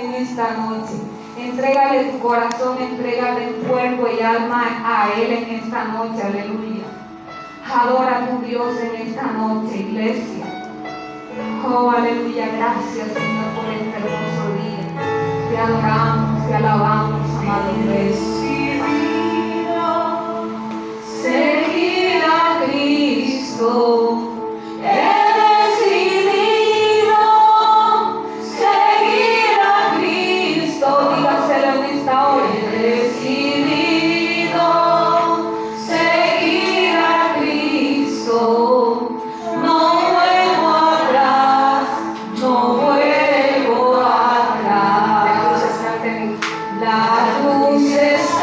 en esta noche. Entrégale tu corazón, entrégale tu cuerpo y alma a Él en esta noche, aleluya. Adora a tu Dios en esta noche, iglesia. Oh, aleluya, gracias Señor por este hermoso día. Te adoramos, te alabamos, amado Rey. Seguir a Cristo. La luz está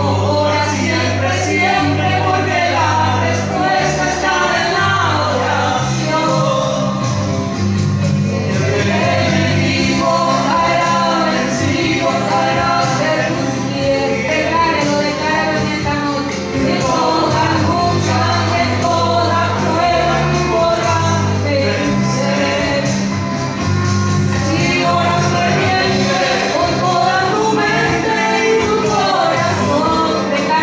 ahora, siempre, siempre, porque la respuesta está en la oración. El enemigo hará vencido, hará de tus pies. Decláralo en esta noche. En toda lucha, en toda prueba, tú podrás vencer. Si oras ferviente con toda tu mente y tu corazón, decláralo.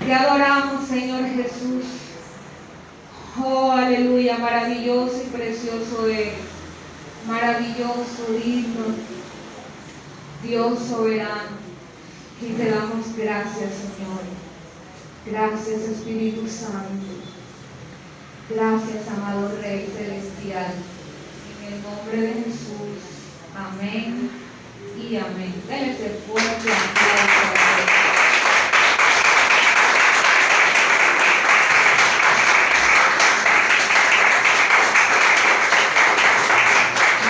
Te adoramos, Señor Jesús. Oh, aleluya, maravilloso y precioso eres. Maravilloso, digno, Dios soberano. Y te damos gracias, Señor. Gracias, Espíritu Santo. Gracias, amado Rey Celestial. En el nombre de Jesús. Amén y amén. Denle ese fuerte aplauso.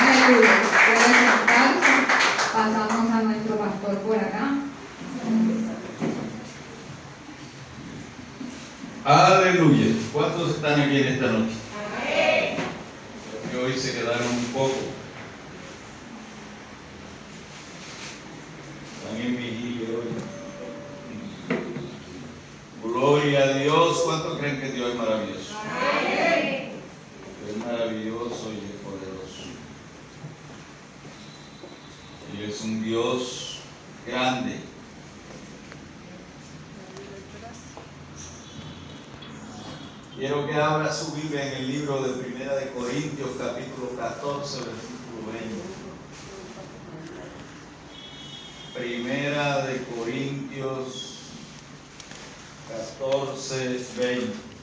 Aleluya. Pueden sentarse. Pasamos a nuestro pastor por acá. Aleluya. ¿Cuántos están aquí en esta noche? Amén. Que hoy se quedaron un poco. Están en vigilia hoy. Gloria a Dios. ¿Cuántos creen que Dios es maravilloso? Amén. Es maravilloso y es poderoso. Y es un Dios grande. Quiero que abra su Biblia en el libro de Primera de Corintios, capítulo 14, versículo 20. Primera de Corintios 14, 20.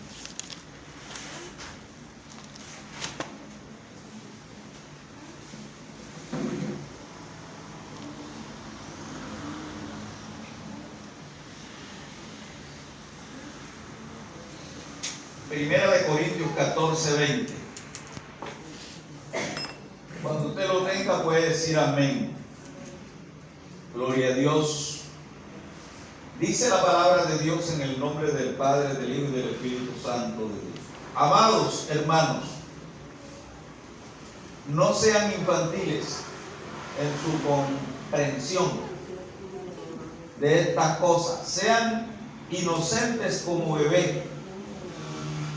Primera de Corintios 14, 20. Cuando usted lo tenga puede decir amén. Gloria a Dios. Dice la palabra de Dios en el nombre del Padre, del Hijo y del Espíritu Santo de Dios. Amados hermanos, no sean infantiles en su comprensión de estas cosas. Sean inocentes como bebés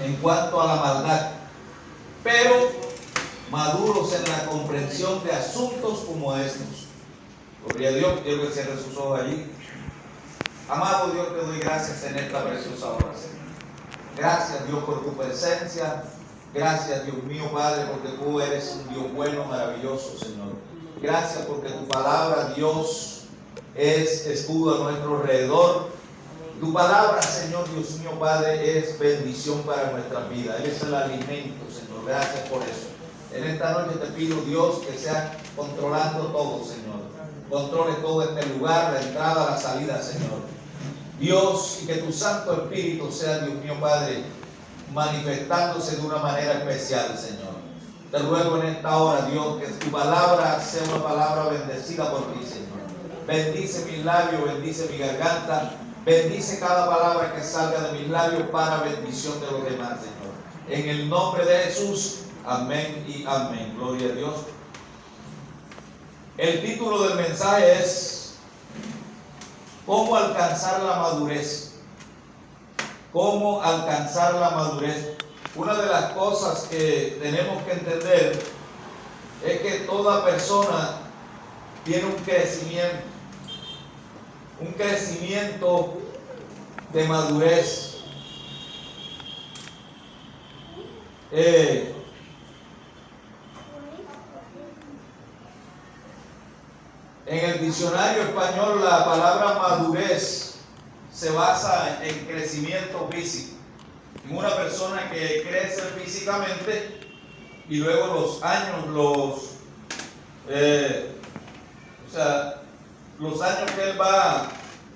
en cuanto a la maldad, pero maduros en la comprensión de asuntos como estos. Gloria a Dios. Quiero que cierre sus ojos allí. Amado Dios, te doy gracias en esta preciosa hora, Señor. Gracias, Dios, por tu presencia. Gracias, Dios mío, Padre, porque tú eres un Dios bueno, maravilloso, Señor. Gracias porque tu palabra, Dios, es escudo a nuestro alrededor. Tu palabra, Señor, Dios mío, Padre, es bendición para nuestra vida. Eres el alimento, Señor. Gracias por eso. En esta noche te pido, Dios, que sea controlando todo, Señor. Controle todo este lugar, la entrada, la salida, Señor. Dios, y que tu Santo Espíritu sea, Dios mío, Padre, manifestándose de una manera especial, Señor. Te ruego en esta hora, Dios, que tu palabra sea una palabra bendecida por ti, Señor. Bendice mis labios, bendice mi garganta. Bendice cada palabra que salga de mis labios para bendición de los demás, Señor. En el nombre de Jesús, amén y amén. Gloria a Dios. El título del mensaje es ¿Cómo alcanzar la madurez? ¿Cómo alcanzar la madurez? Una de las cosas que tenemos que entender es que toda persona tiene un crecimiento de madurez. En el diccionario español la palabra madurez se basa en crecimiento físico, en una persona que crece físicamente y luego los años los años que él va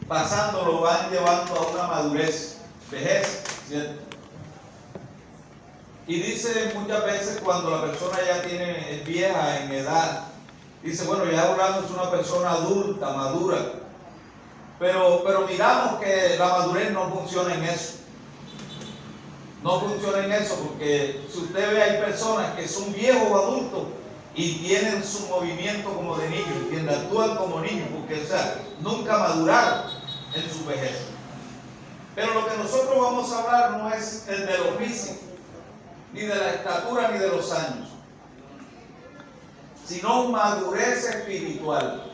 pasando lo van llevando a una madurez, vejez, ¿cierto? Y dice muchas veces cuando la persona ya es vieja en edad, dice, bueno, ya hablando es una persona adulta, madura, pero miramos que la madurez no funciona en eso. No funciona en eso, porque si usted ve, hay personas que son viejos o adultos y tienen su movimiento como de niños, ¿entiendes? Actúan como niños, porque, nunca maduraron en su vejez. Pero lo que nosotros vamos a hablar no es el de lo físico, ni de la estatura, ni de los años, sino madurez espiritual.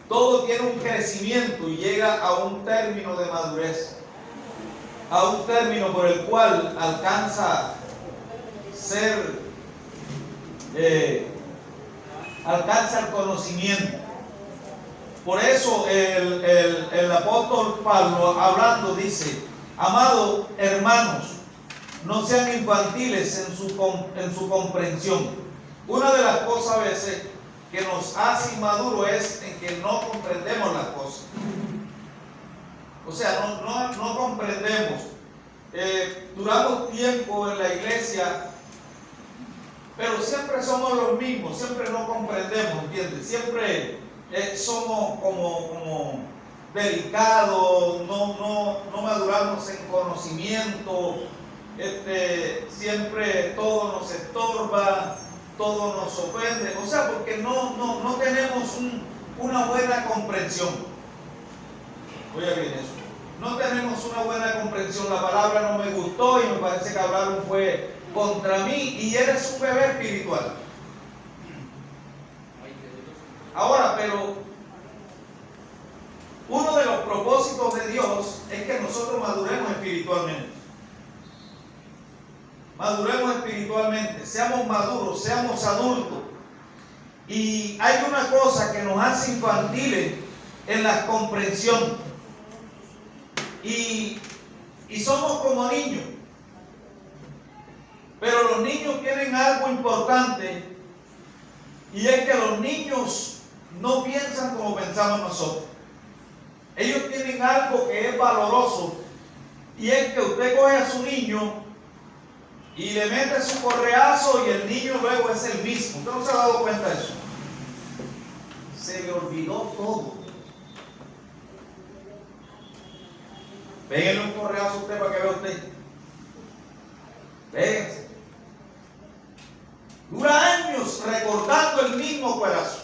todo tiene un crecimiento y llega a un término de madurez, a un término por el cual alcanza el conocimiento. Por eso el apóstol Pablo hablando dice: amados hermanos, no sean infantiles en su comprensión. Una de las cosas a veces que nos hace inmaduros es en que no comprendemos las cosas. O sea, no comprendemos. Duramos tiempo en la iglesia, pero siempre somos los mismos, siempre no comprendemos, ¿entiendes? Siempre somos como delicados, no maduramos en conocimiento, siempre todo nos estorba, todo nos ofende, o sea, porque no tenemos una buena comprensión. Oiga bien eso. No tenemos una buena comprensión. La palabra no me gustó y me parece que hablaron fue contra mí, y eres un bebé espiritual. Ahora, pero uno de los propósitos de Dios es que nosotros maduremos espiritualmente. Maduremos espiritualmente, seamos maduros, seamos adultos. Y hay una cosa que nos hace infantiles en la comprensión. Y somos como niños. Pero los niños tienen algo importante, y es que los niños no piensan como pensamos nosotros. Ellos tienen algo que es valoroso, y es que usted coge a su niño y le mete su correazo y el niño luego es el mismo. ¿Usted no se ha dado cuenta de eso? Se le olvidó todo. Péguenle un correazo a usted para que vea usted. Péguense. Dura años recordando el mismo corazón.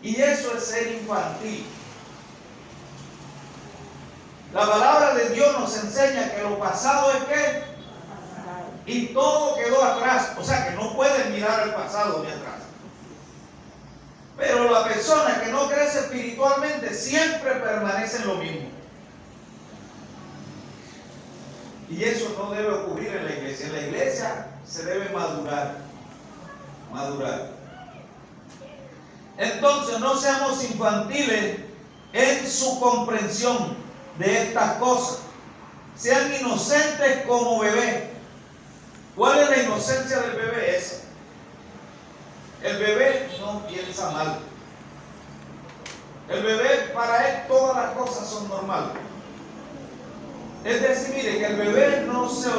Y eso es ser infantil. La palabra de Dios nos enseña que lo pasado es ¿qué? Y todo quedó atrás. O sea que no pueden mirar el pasado ni atrás. Pero la persona que no crece espiritualmente siempre permanece en lo mismo. Y eso no debe ocurrir en la iglesia. En la iglesia se debe madurar. Madurar. Entonces no seamos infantiles en su comprensión de estas cosas. Sean inocentes como bebé. ¿Cuál es la inocencia del bebé? Esa. El bebé no piensa mal. El bebé, para él todas las cosas son normales. Es decir, mire, que el bebé no se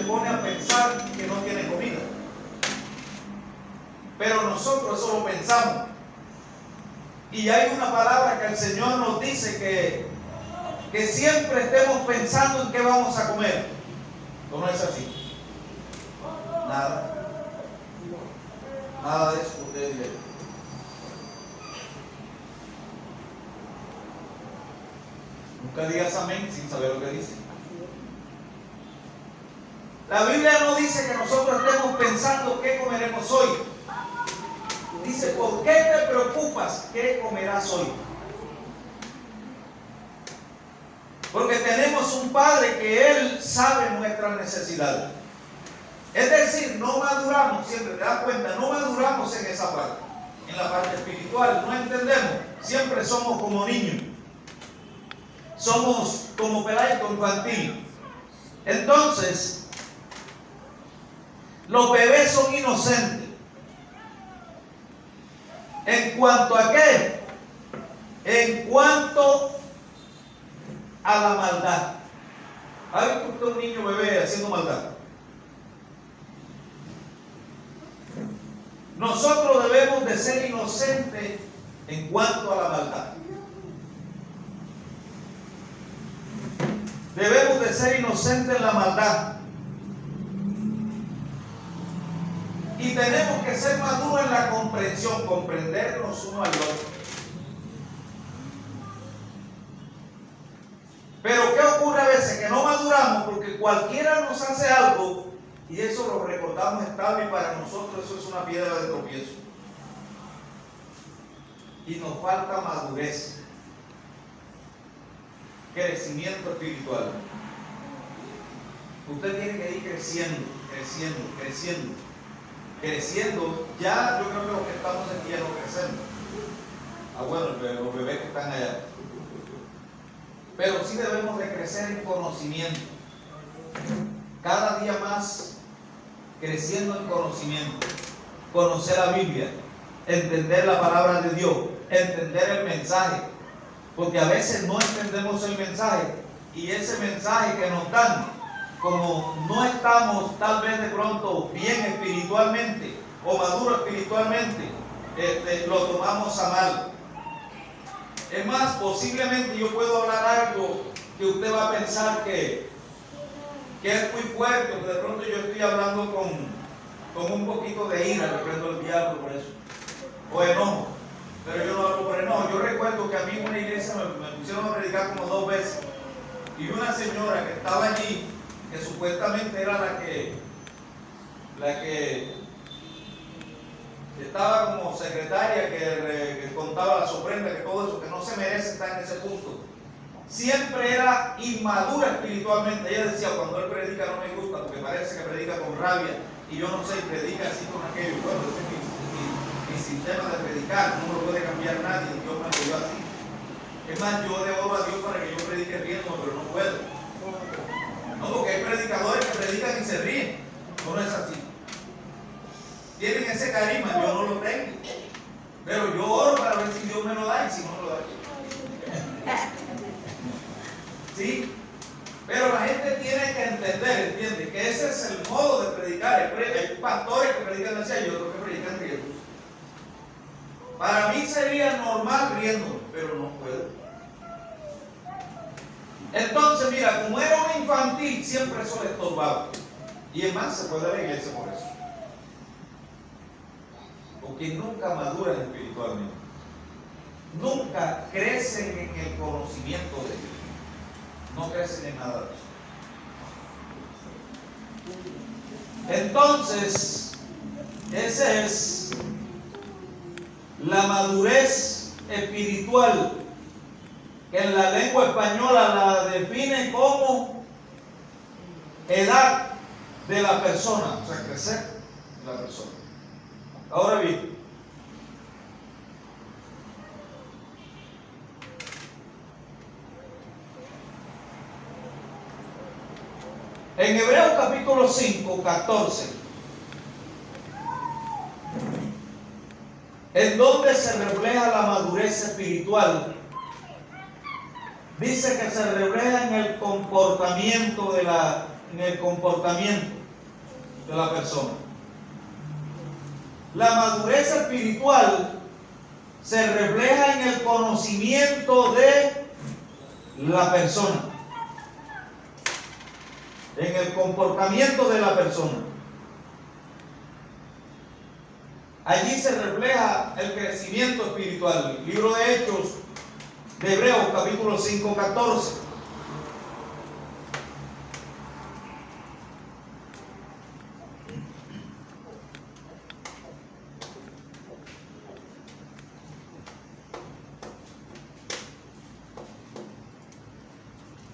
pone a pensar que no tiene comida. Pero nosotros eso lo pensamos. Y hay una palabra que el Señor nos dice que siempre estemos pensando en qué vamos a comer. ¿No es así? Nada. Nada de eso ustedes ven. Nunca digas amén sin saber lo que dice. La Biblia no dice que nosotros estemos pensando qué comeremos hoy. Dice, ¿por qué te preocupas qué comerás hoy? Porque tenemos un Padre que Él sabe nuestras necesidades. Es decir, no maduramos, siempre te das cuenta, no maduramos en esa parte, en la parte espiritual, no entendemos, siempre somos como niños, somos como pelaico infantil. Entonces, los bebés son inocentes. ¿En cuanto a qué? En cuanto a la maldad. ¿Ha visto usted un niño bebé haciendo maldad? Nosotros debemos de ser inocentes en cuanto a la maldad. Debemos de ser inocentes en la maldad. Y tenemos que ser maduros en la comprensión, comprendernos uno al otro. Pero ¿qué ocurre a veces? Que no maduramos porque cualquiera nos hace algo y eso lo recordamos estable, y para nosotros eso es una piedra de tropiezo. y nos falta madurez, crecimiento espiritual. Usted tiene que ir creciendo. Ya yo creo que los que estamos aquí ya no crecemos. Bueno, los bebés que están allá. Pero sí debemos de crecer en conocimiento. Cada día más creciendo en conocimiento. Conocer la Biblia, entender la palabra de Dios, entender el mensaje. Porque a veces no entendemos el mensaje y ese mensaje que nos dan, como no estamos tal vez de pronto bien espiritualmente o maduros espiritualmente, lo tomamos a mal. Es más, posiblemente yo puedo hablar algo que usted va a pensar que es muy fuerte, que de pronto yo estoy hablando con un poquito de ira, reprendo al diablo por eso, o enojo, pero yo no hablo por enojo. Yo recuerdo que a mí en una iglesia me pusieron a predicar como 2 veces, y una señora que estaba allí, que supuestamente era la que estaba como secretaria, que contaba las ofrendas, que todo eso, que no se merece estar en ese punto, siempre era inmadura espiritualmente. Ella decía, cuando él predica no me gusta, porque parece que predica con rabia, y yo no sé, predica así con aquello. Bueno, ese es mi sistema de predicar, no me lo puede cambiar nadie, Dios me lo dio así. Es más, yo le oro a Dios para que yo predique riendo, pero no puedo. No, porque hay predicadores que predican y se ríen. No es así. Tienen ese carisma, yo no lo tengo. Pero yo oro para ver si Dios me lo da y si no me lo da. ¿Sí? Pero la gente tiene que entender, ¿entiende? Que ese es el modo de predicar. Hay pastores que predican así y otros que predican riendo. Para mí sería normal riendo, pero no puedo. Entonces, mira, como era un infantil, siempre eso le estorbaba. Y es más, se puede a la iglesia por eso. Porque nunca maduran espiritualmente. Nunca crecen en el conocimiento de Dios. No crecen en nada de eso. Entonces, esa es la madurez espiritual, que en la lengua española la define como edad de la persona, o sea, crecer de la persona. Ahora bien, en Hebreos capítulo 5, 14, en donde se refleja la madurez espiritual, dice que se refleja en el comportamiento de la persona. La madurez espiritual se refleja en el conocimiento de la persona, en el comportamiento de la persona. Allí se refleja el crecimiento espiritual. El libro de Hechos de Hebreos, capítulo 5, 14.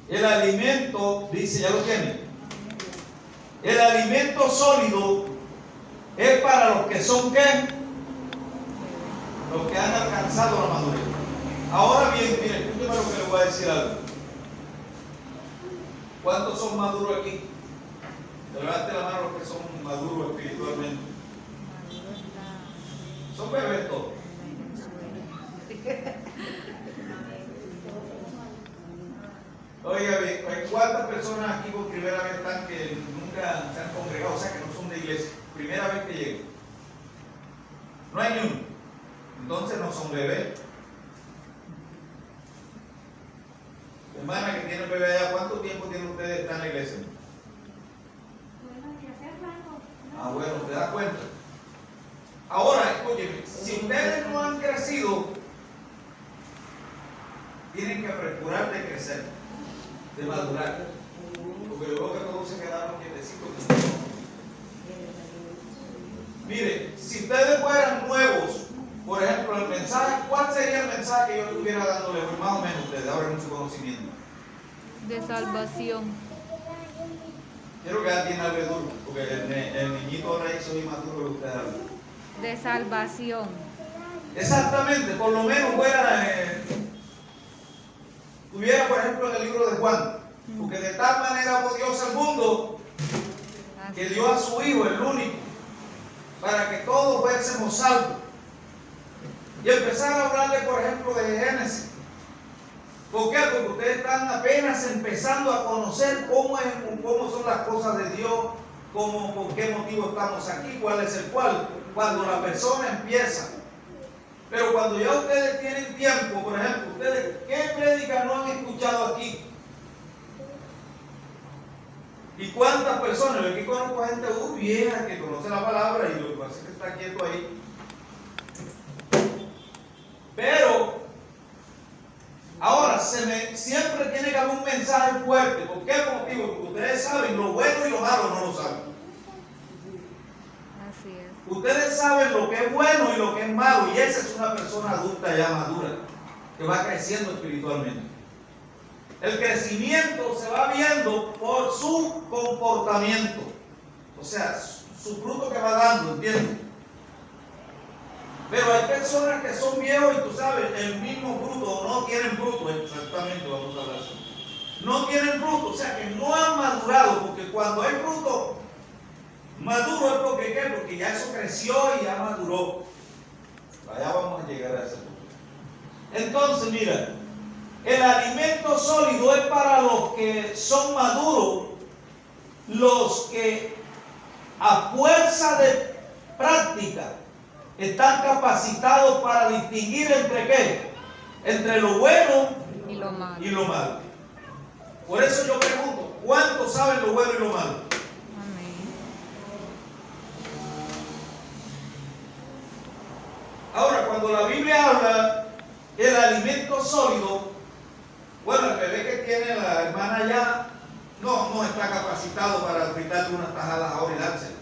El alimento, dice, ya lo tiene. El alimento sólido es para los que son, ¿qué? Los que han alcanzado la madurez. Ahora bien, miren, escúcheme lo que les voy a decir algo. ¿Cuántos son maduros aquí? Levante la mano los que son maduros espiritualmente. Son bebés todos. Oiga, ¿cuántas personas aquí por primera vez están que nunca se han congregado? O sea, que no son de iglesia. Primera vez que llegan. No hay ni uno. Entonces no son bebés. Hermana que tiene bebé allá, ¿cuánto tiempo tienen ustedes de estar en la iglesia? Bueno, ¿te das cuenta? Ahora, escúcheme, si ustedes no han crecido, tienen que apresurar de crecer, de madurar. Porque yo veo que todos se quedaron quietecitos. Mire, si ustedes fueran nuevos, por ejemplo, mensaje, ¿cuál sería el mensaje que yo estuviera dándole más o menos a ustedes? Ahora mucho conocimiento. De salvación. Quiero que alguien hable duro, porque el niñito ahora hizo más duro que ustedes hablan. De salvación. Exactamente, por lo menos fuera, tuviera por ejemplo en el libro de Juan, porque de tal manera amó Dios al mundo que dio a su Hijo, el único, para que todos fuésemos salvos. Y empezar a hablarle por ejemplo de Génesis. ¿Por qué? Porque ustedes están apenas empezando a conocer cómo son las cosas de Dios, por qué motivo estamos aquí, cuál es el cual, cuando la persona empieza. Pero cuando ya ustedes tienen tiempo, por ejemplo, ustedes, ¿qué prédica no han escuchado aquí? ¿Y cuántas personas? Yo aquí conozco gente vieja que conoce la palabra y lo que pasa es que está quieto ahí. Pero ahora siempre tiene que haber un mensaje fuerte. ¿Por qué motivo? Porque ustedes saben lo bueno y lo malo, no lo saben. Así es. Ustedes saben lo que es bueno y lo que es malo, y esa es una persona adulta ya madura, que va creciendo espiritualmente. El crecimiento se va viendo por su comportamiento, o sea, su fruto que va dando, ¿entiendes? Pero hay personas que son viejos y tú sabes, el mismo fruto, no tienen fruto, exactamente, vamos a hablar de eso. No tienen fruto, o sea que no han madurado, porque cuando hay fruto maduro es porque, ¿qué? Porque ya eso creció y ya maduró. Allá vamos a llegar a ese punto. Entonces, mira, el alimento sólido es para los que son maduros, los que a fuerza de práctica están capacitados para distinguir entre qué, entre lo bueno Y lo malo. y lo malo. Por eso yo pregunto, ¿cuántos saben lo bueno y lo malo? Amén. Ahora, cuando la Biblia habla del alimento sólido, bueno, el bebé que tiene la hermana ya no está capacitado para fritarle unas tajadas ahora y dársela.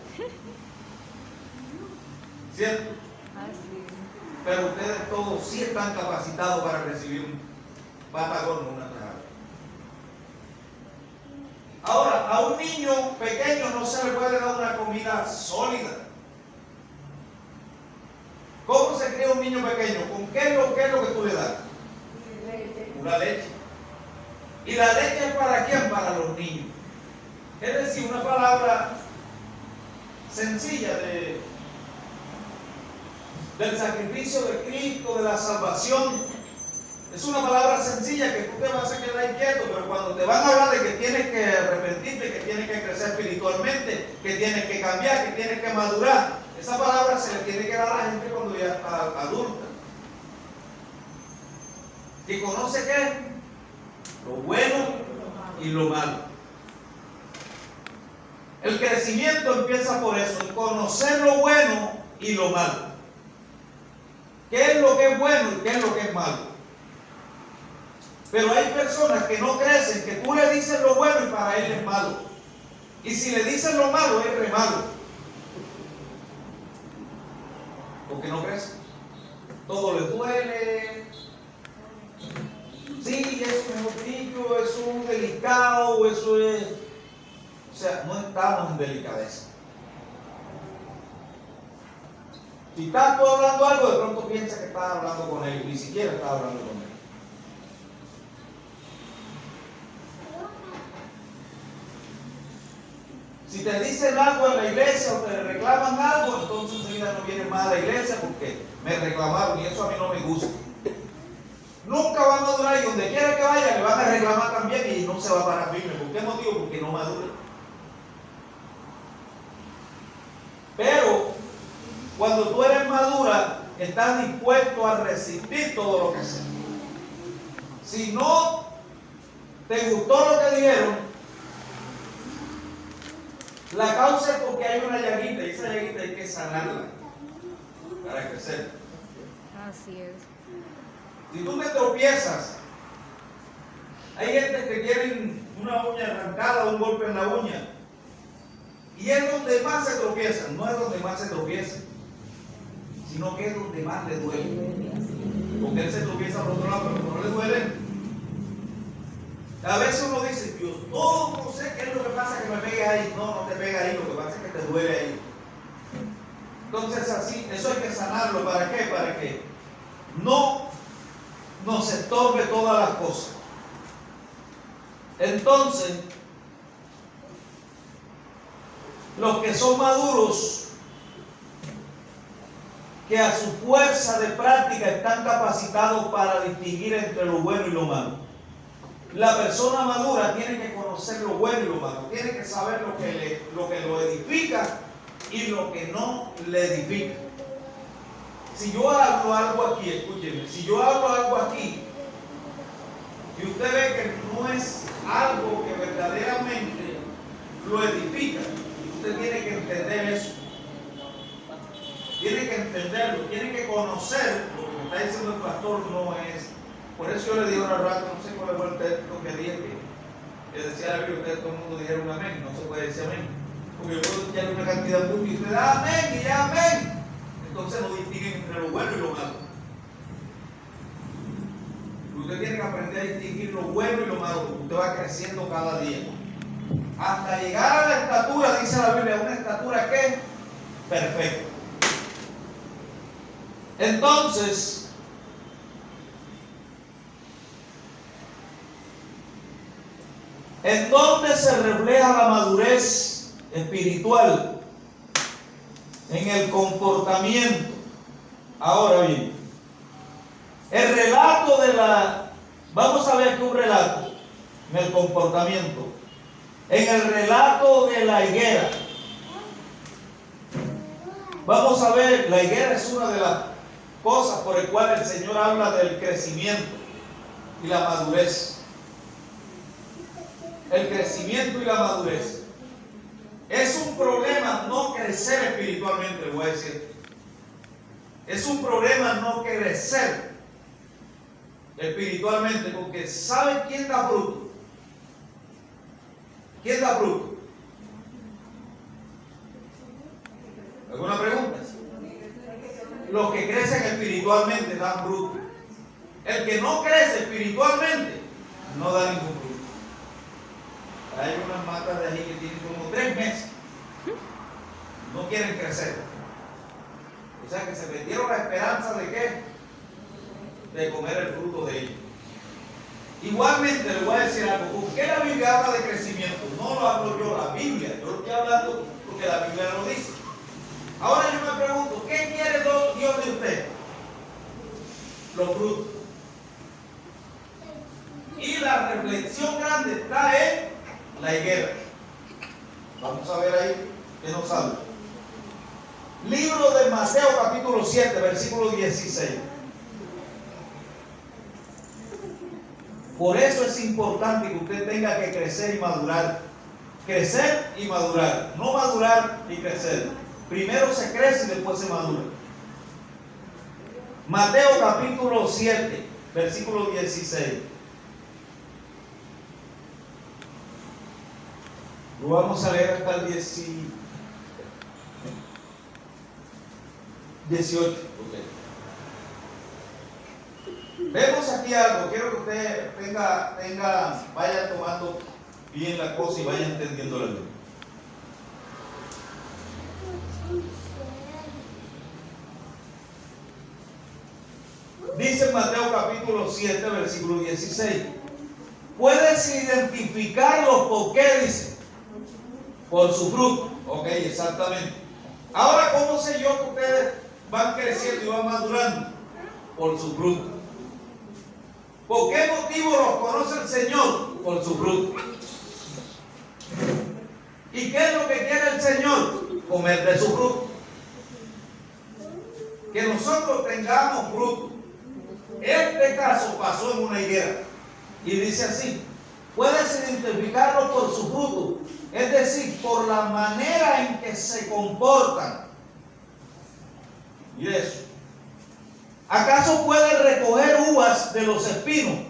¿Cierto? Así es. Pero ustedes todos sí están capacitados para recibir un patagón o una tajada. Ahora, a un niño pequeño no se le puede dar una comida sólida. ¿Cómo se cría un niño pequeño? ¿Con qué es lo que tú le das? Una leche. ¿Y la leche es para quién? Para los niños. Es decir, una palabra sencilla del sacrificio de Cristo, de la salvación. Es una palabra sencilla que tú te vas a quedar inquieto, pero cuando te van a hablar de que tienes que arrepentirte, que tienes que crecer espiritualmente, que tienes que cambiar, que tienes que madurar, esa palabra se le tiene que dar a la gente cuando ya está adulta. Que conoce qué, lo bueno y lo malo. El crecimiento empieza por eso, el conocer lo bueno y lo malo. ¿Qué es lo que es bueno y qué es lo que es malo? Pero hay personas que no crecen, que tú le dices lo bueno y para él es malo. Y si le dices lo malo, es re malo. Porque no crece. Todo le duele. Sí, eso es un brillo, eso es un delicado, eso es... O sea, no estamos en delicadeza. Si estás tú hablando algo, de pronto piensa que estás hablando con él, ni siquiera estás hablando con él. Si te dicen algo en la iglesia o te reclaman algo, entonces enseguida no vienes más a la iglesia porque me reclamaron y eso a mí no me gusta. Nunca va a madurar y donde quiera que vaya le van a reclamar también y no se va a parar firme. ¿Por qué motivo? Porque no madura. Pero cuando tú eres madura, estás dispuesto a resistir todo lo que sea. Si no te gustó lo que dijeron, la causa es porque hay una llaguita y esa llaguita hay que sanarla para crecer. Así es. Si tú te tropiezas, hay gente que tienen una uña arrancada, un golpe en la uña, y es donde más se tropiezan, no es donde más se tropiezan, sino que es donde más le duele. Porque él se tropieza por otro lado, pero no le duele. A veces uno dice, Dios, no sé qué es lo que pasa que me pegue ahí. No, no te pega ahí, lo que pasa es que te duele ahí. Entonces así, eso hay que sanarlo. ¿Para qué? Para que no nos estorbe todas las cosas. Entonces, los que son maduros, que a su fuerza de práctica están capacitados para distinguir entre lo bueno y lo malo. La persona madura tiene que conocer lo bueno y lo malo, tiene que saber lo que lo edifica y lo que no le edifica. Si yo hablo algo aquí, escúcheme, si yo hablo algo aquí y usted ve que no es algo que verdaderamente lo edifica, usted tiene que entender eso. Tiene que entenderlo, tiene que conocer lo que me está diciendo el pastor, no es. Por eso yo le digo ahora rato, no sé cuál fue el texto que dije que decía la Biblia, ustedes todo el mundo dijeron amén, no se puede decir amén. Porque yo puedo escuchar una cantidad de puntos y usted da amén y ya amén. Entonces no distinguen entre lo bueno y lo malo. Usted tiene que aprender a distinguir lo bueno y lo malo, porque usted va creciendo cada día. Hasta llegar a la estatura, dice la Biblia, una estatura que es perfecta. Entonces, ¿en dónde se refleja la madurez espiritual? En el comportamiento. Ahora bien, el relato de la... Vamos a ver aquí un relato en el comportamiento. En el relato de la higuera. Vamos a ver, la higuera es una de las cosas por el cual el Señor habla del crecimiento y la madurez. El crecimiento y la madurez. Es un problema no crecer espiritualmente, le voy a decir. Es un problema no crecer espiritualmente, porque ¿saben quién da fruto? ¿Quién da fruto? ¿Alguna pregunta? Los que crecen espiritualmente dan fruto. El que no crece espiritualmente no da ningún fruto. Hay unas matas de allí que tienen como 3 meses. No quieren crecer. O sea que se perdieron la esperanza de ¿qué? De comer el fruto de ellos. Igualmente le voy a decir algo. ¿Por qué la Biblia habla de crecimiento? No lo hablo yo, la Biblia. Yo lo estoy hablando porque la Biblia lo dice. Ahora yo me pregunto, ¿qué quiere Dios de usted? Los frutos. Y la reflexión grande está en la higuera. Vamos a ver ahí qué nos habla. Libro de Mateo capítulo 7, versículo 16. Por eso es importante que usted tenga que crecer y madurar. Crecer y madurar. No madurar y crecer. Primero se crece y después se madura. Mateo capítulo 7, versículo 16. Lo vamos a leer hasta el 18. Okay. Vemos aquí algo. Quiero que usted vaya tomando bien la cosa y vaya entendiendo la ley. Dice en Mateo capítulo 7, versículo 16. Puedes identificarlos por qué, dice. Por su fruto. Ok, exactamente. Ahora, ¿cómo sé yo que ustedes van creciendo y van madurando? Por su fruto. ¿Por qué motivo los conoce el Señor? Por su fruto. ¿Y qué es lo que quiere el Señor? Comer de su fruto. Que nosotros tengamos fruto. Este caso pasó en una higuera. Y dice así: puedes identificarlo por su fruto. Es decir, por la manera en que se comportan. Y eso. ¿Acaso puede recoger uvas de los espinos?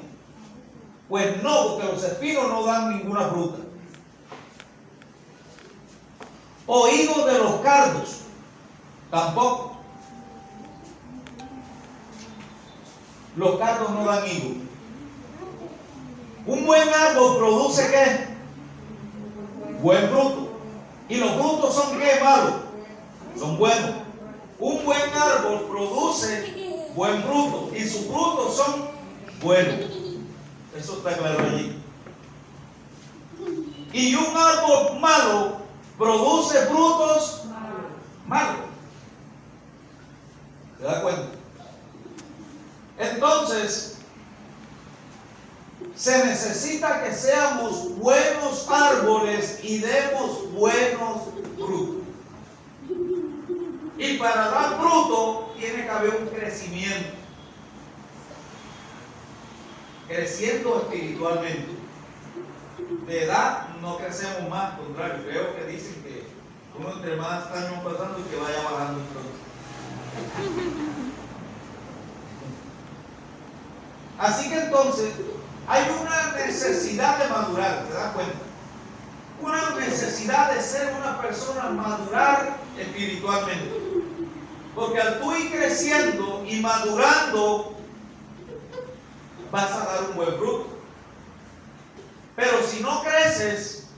Pues no, porque los espinos no dan ninguna fruta. ¿O higos de los cardos? Tampoco. los cardos no dan higo. Un buen árbol produce ¿qué? Buen fruto. ¿Y los frutos son qué? Malos. Son buenos. Un buen árbol produce buen fruto y sus frutos son buenos. Eso está claro allí. Y un árbol malo produce frutos malos. ¿Se da cuenta? Entonces, se necesita que seamos buenos árboles y demos buenos frutos. Y para dar fruto tiene que haber un crecimiento. Creciendo espiritualmente. De edad no crecemos más, al contrario, creo que dicen que uno entre más años pasando y que vaya bajando el producto. Así que entonces hay una necesidad de madurar, ¿te das cuenta? Una necesidad de ser una persona madurar espiritualmente. Porque al tú ir creciendo y madurando, vas a dar un buen fruto. Pero si no creces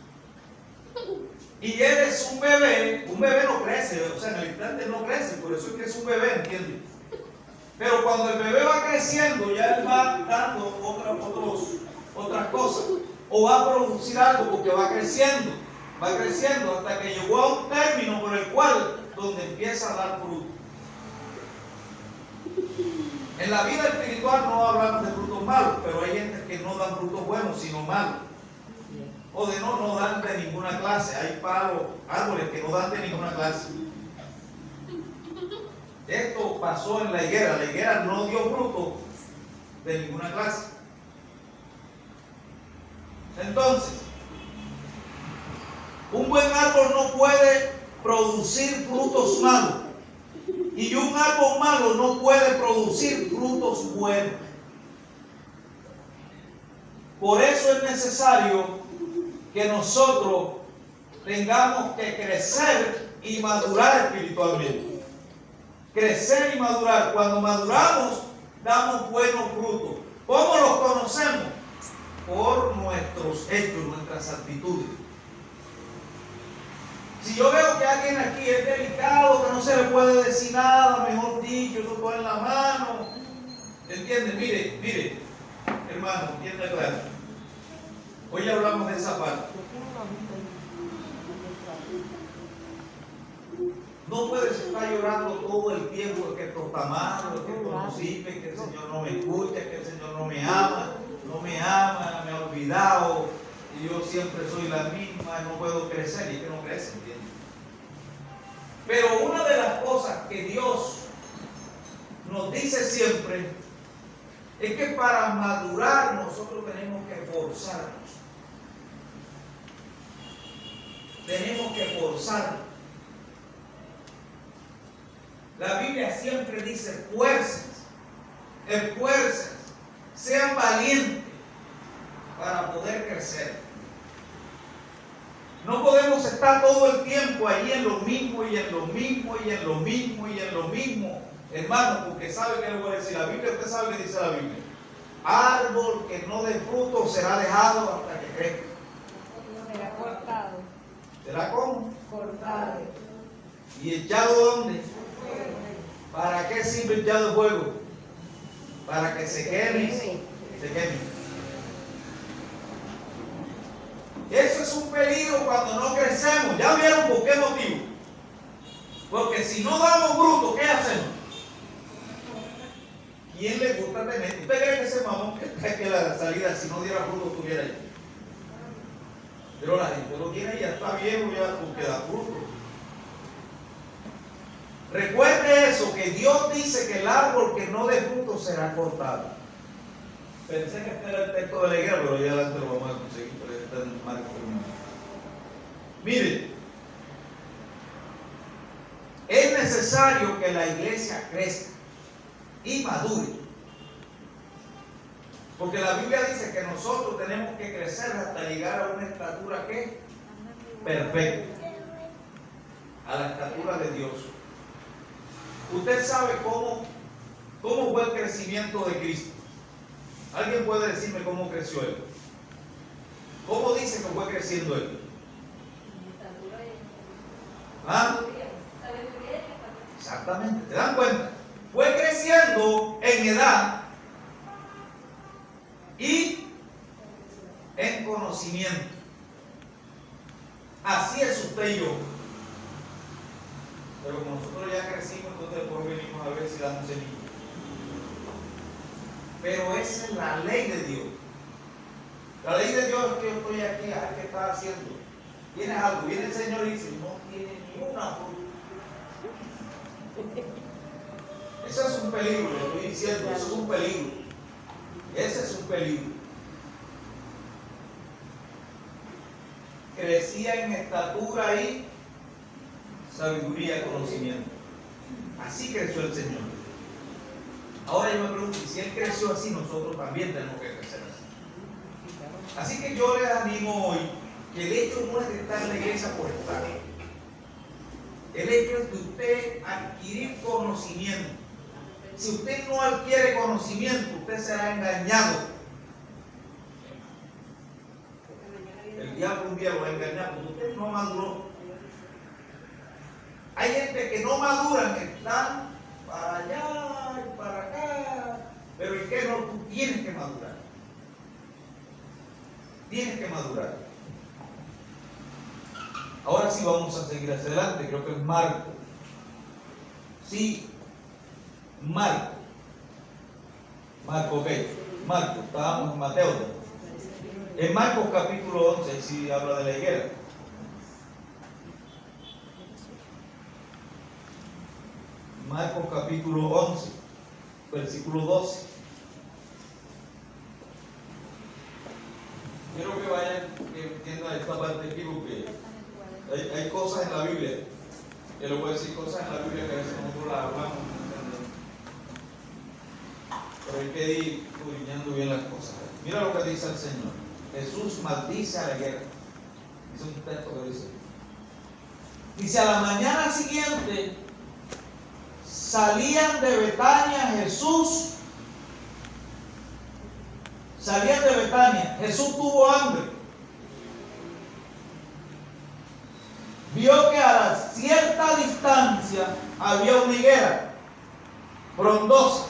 y eres un bebé no crece, o sea, en el instante no crece, por eso es que es un bebé, ¿entiendes? Pero cuando el bebé va creciendo, ya él va dando otras cosas, o va a producir algo porque va creciendo hasta que llegó a un término por el cual donde empieza a dar fruto. En la vida espiritual no hablamos de frutos malos, pero hay gente que no dan frutos buenos, sino malos. O de no dan de ninguna clase. Hay árboles que no dan de ninguna clase. Esto pasó en la higuera. La higuera no dio fruto de ninguna clase. Entonces, un buen árbol no puede producir frutos malos. Y un árbol malo no puede producir frutos buenos. Por eso es necesario que nosotros tengamos que crecer y madurar espiritualmente. Crecer y madurar. Cuando maduramos, damos buenos frutos. ¿Cómo los conocemos? Por nuestros hechos, nuestras actitudes. Si yo veo que alguien aquí es delicado, que no se le puede decir nada, mejor dicho, eso pone en la mano. ¿Entienden? Mire, hermano, entiende claro. Hoy hablamos de esa parte. No puedes estar llorando todo el tiempo que esto está mal, que esto no sirve, que el Señor no me escucha, que el Señor no me ama, me ha olvidado, y yo siempre soy la misma, no puedo crecer, y es que no crece, ¿entiendes? Pero una de las cosas que Dios nos dice siempre es que para madurar nosotros tenemos que esforzarnos. Tenemos que esforzarnos. La Biblia siempre dice: esfuércense, sean valientes para poder crecer. No podemos estar todo el tiempo ahí en lo mismo y en lo mismo y en lo mismo y en lo mismo, hermano, porque ¿sabe qué le voy a decir? La Biblia, usted sabe qué dice la Biblia. Árbol que no dé fruto será dejado hasta que crezca. Será cortado. ¿Será cómo? Cortado. ¿Y echado dónde? ¿Para qué sirve echado el fuego? Para que se queme. Se queme. Eso es un peligro cuando no crecemos. ¿Ya vieron por qué motivo? Porque si no damos fruto, ¿qué hacemos? ¿Quién le gusta tener? ¿Usted cree que ese mamón que está aquí a la salida, si no diera fruto, estuviera ahí? Pero la gente lo tiene y ya está viejo, ya porque da fruto. Recuerde eso, que Dios dice que el árbol que no dé fruto será cortado. Pensé que este era el texto de la higuera, pero ya adelante lo vamos a conseguir, pero ya está en Marcos 1. Mire, es necesario que la iglesia crezca y madure. Porque la Biblia dice que nosotros tenemos que crecer hasta llegar a una estatura ¿qué? Perfecta. A la estatura de Dios. Usted sabe cómo ¿Cómo fue el crecimiento de Cristo? ¿Alguien puede decirme cómo creció él? ¿Cómo dice que fue creciendo él? ¿Ah? Exactamente, ¿te dan cuenta? Fue creciendo en edad y en conocimiento. Así es usted y yo. Pero como nosotros ya crecimos, entonces después venimos a ver si damos semilla. Pero esa es la ley de Dios. La ley de Dios es que yo estoy aquí, ¿qué está haciendo? Tienes algo, viene el Señor y dice, no tiene ni una fruta. Eso es un peligro, le estoy diciendo, eso es un peligro. Ese es un peligro. Crecía en estatura y sabiduría y conocimiento. Así creció el Señor. Ahora yo me pregunto, si Él creció así, nosotros también tenemos que crecer así. Así que yo les animo hoy que el hecho no es de estar en la iglesia por estar. El hecho es de usted adquirir conocimiento. Si usted no adquiere conocimiento, usted será engañado. El diablo un día lo va a engañar porque usted no maduró. Hay gente que no maduran, que están para allá y para acá. Pero ¿y qué no? Tú tienes que madurar. Tienes que madurar. Ahora sí vamos a seguir hacia adelante. Creo que es Marco. Sí, Marco. Marco, ok. Marco, estábamos en Mateo. En Marcos capítulo 11, sí habla de la higuera. Marcos capítulo 11, versículo 12. Quiero que vayan, que entiendan esta parte aquí porque hay cosas en la Biblia. Yo les voy a decir cosas en la Biblia que a veces nosotros las hablamos. Pero hay que ir escudriñando bien las cosas. Mira lo que dice el Señor. Jesús maldice a la higuera. Dice un texto que dice. Dice, a la mañana siguiente salían de Betania Jesús. Salían de Betania. Jesús tuvo hambre. Vio que a cierta distancia había una higuera frondosa,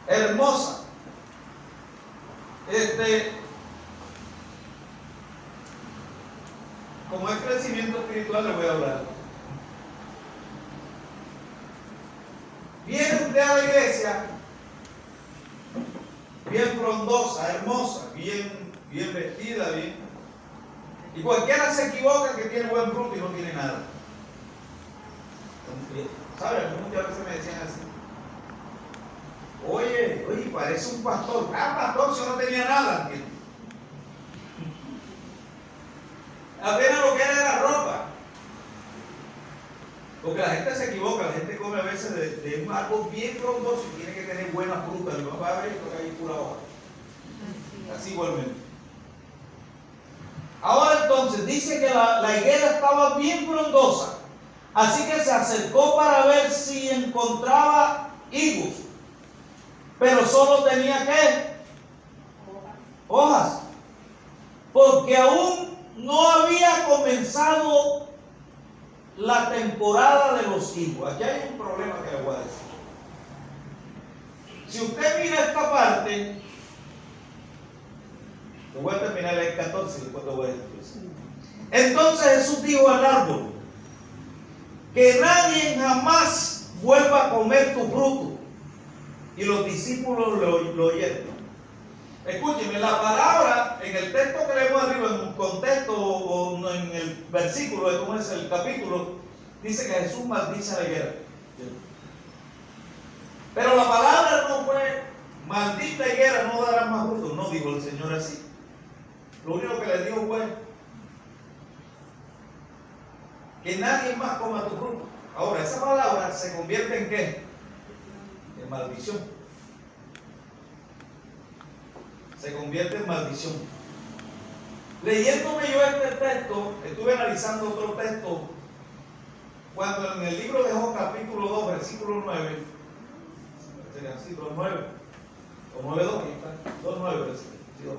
hermosa. Como es crecimiento espiritual, le voy a hablar. Viene usted a la iglesia bien frondosa, hermosa, bien vestida, bien. Y cualquiera se equivoca que tiene buen fruto y no tiene nada. ¿Saben? Muchas veces me decían así. Oye, parece un pastor. Pastor, si no tenía nada, ¿entiendes? Apenas lo que era ropa. Porque la gente se equivoca, la gente come a veces de un árbol bien frondoso y tiene que tener buena fruta. Y no va a ver esto que hay pura hoja. Así igualmente. Ahora entonces dice que la higuera estaba bien frondosa. Así que se acercó para ver si encontraba higos. Pero solo tenía ¿qué? Hojas. Porque aún no había comenzado la temporada de los higos. Aquí hay un problema que le voy a decir. Si usted mira esta parte, lo voy a terminar en el 14 y después lo voy a decir. Entonces Jesús dijo al árbol, que nadie jamás vuelva a comer tu fruto. Y los discípulos lo oyeron. Escúcheme, la palabra en el texto que leemos arriba, en un contexto o en el versículo de cómo es el capítulo, dice que Jesús maldice a la higuera. Pero la palabra no fue, maldita higuera, no dará más fruto. No dijo el Señor así. Lo único que le dijo fue que nadie más coma tu fruto. Ahora, esa palabra se convierte en ¿qué? En maldición. Se convierte en maldición. Leyéndome yo este texto, estuve analizando otro texto, cuando en el libro de Job, capítulo 2, versículo 9, serían así, 2:9. O 9:2, ahí está. 2:9, sí, 2:9.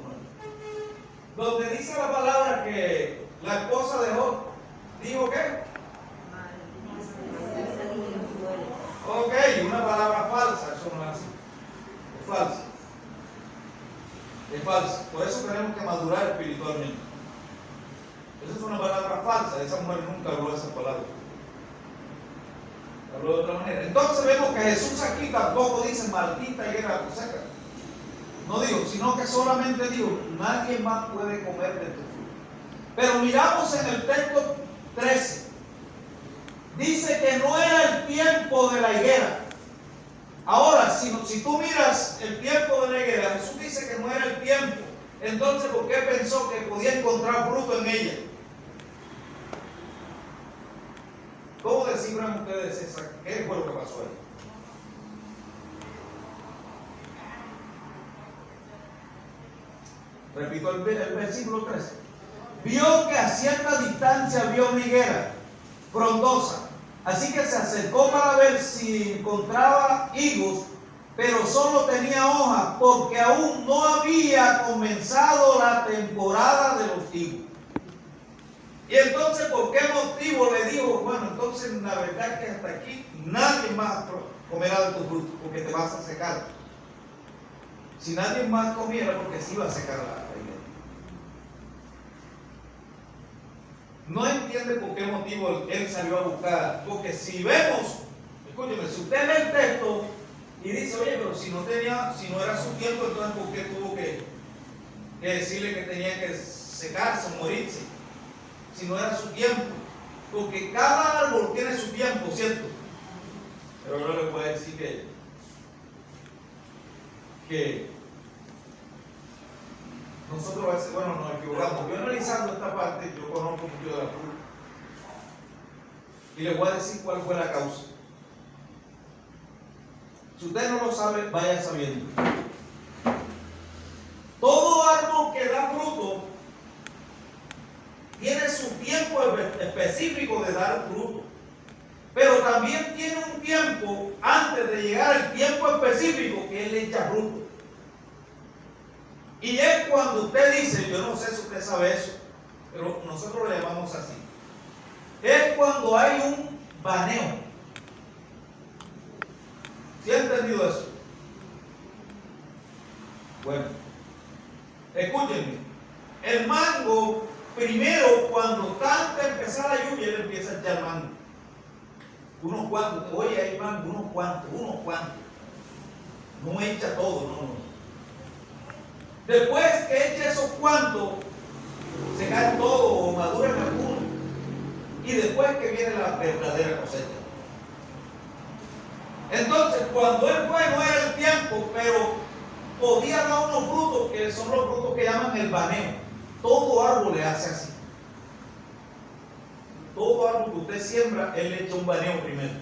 Donde dice la palabra que la esposa de Job dijo ¿qué? Ok, una palabra falsa, eso no es así. Es falsa. Es falsa. Por eso tenemos que madurar espiritualmente. Esa es una palabra falsa. Esa mujer nunca habló esa palabra. Habló de otra manera. Entonces vemos que Jesús aquí tampoco dice maldita higuera seca. No dijo, sino que solamente dijo, nadie más puede comer de tu fruto. Pero miramos en el texto 13. Dice que no era el tiempo de la higuera. Ahora, si tú miras el tiempo de la higuera, Jesús dice que no era el tiempo. Entonces, ¿por qué pensó que podía encontrar fruto en ella? ¿Cómo descifran ustedes esa? ¿Qué fue lo que pasó ahí? Repito el versículo 13. Vio que a cierta distancia vio una higuera frondosa. Así que se acercó para ver si encontraba higos, pero solo tenía hojas, porque aún no había comenzado la temporada de los higos. Y entonces, ¿por qué motivo le dijo? Bueno, entonces la verdad es que hasta aquí nadie más comerá de tu fruto, porque te vas a secar. Si nadie más comiera, porque se iba a secar la higuera. No entiende por qué motivo él salió a buscar, porque si vemos, escúcheme, si usted lee el texto y dice, oye, pero si no era su tiempo, entonces ¿por qué tuvo que decirle que tenía que secarse, morirse? Si no era su tiempo, porque cada árbol tiene su tiempo, ¿cierto? Pero ahora le voy a decir que nosotros a veces, bueno, nos equivocamos. Yo analizando esta parte, yo conozco mucho de la fruta. Y les voy a decir cuál fue la causa. Si usted no lo sabe, vaya sabiendo. Todo árbol que da fruto tiene su tiempo específico de dar fruto. Pero también tiene un tiempo antes de llegar al tiempo específico que él echa fruto. Y es cuando usted dice, yo no sé si usted sabe eso, pero nosotros le llamamos así. Es cuando hay un baneo. ¿Sí ha entendido eso? Bueno, escúchenme. El mango, primero, cuando está antes de empezar la lluvia, él empieza a echar mango. Unos cuantos, oye, hay mango, unos cuantos. No echa todo, no. Después que eche esos cuantos, se cae todo o madura en alguno. Y después que viene la verdadera cosecha. Entonces, cuando él fue, no era el tiempo, pero podía dar unos frutos que son los frutos que llaman el baneo. Todo árbol le hace así. Todo árbol que usted siembra, él le echa un baneo primero.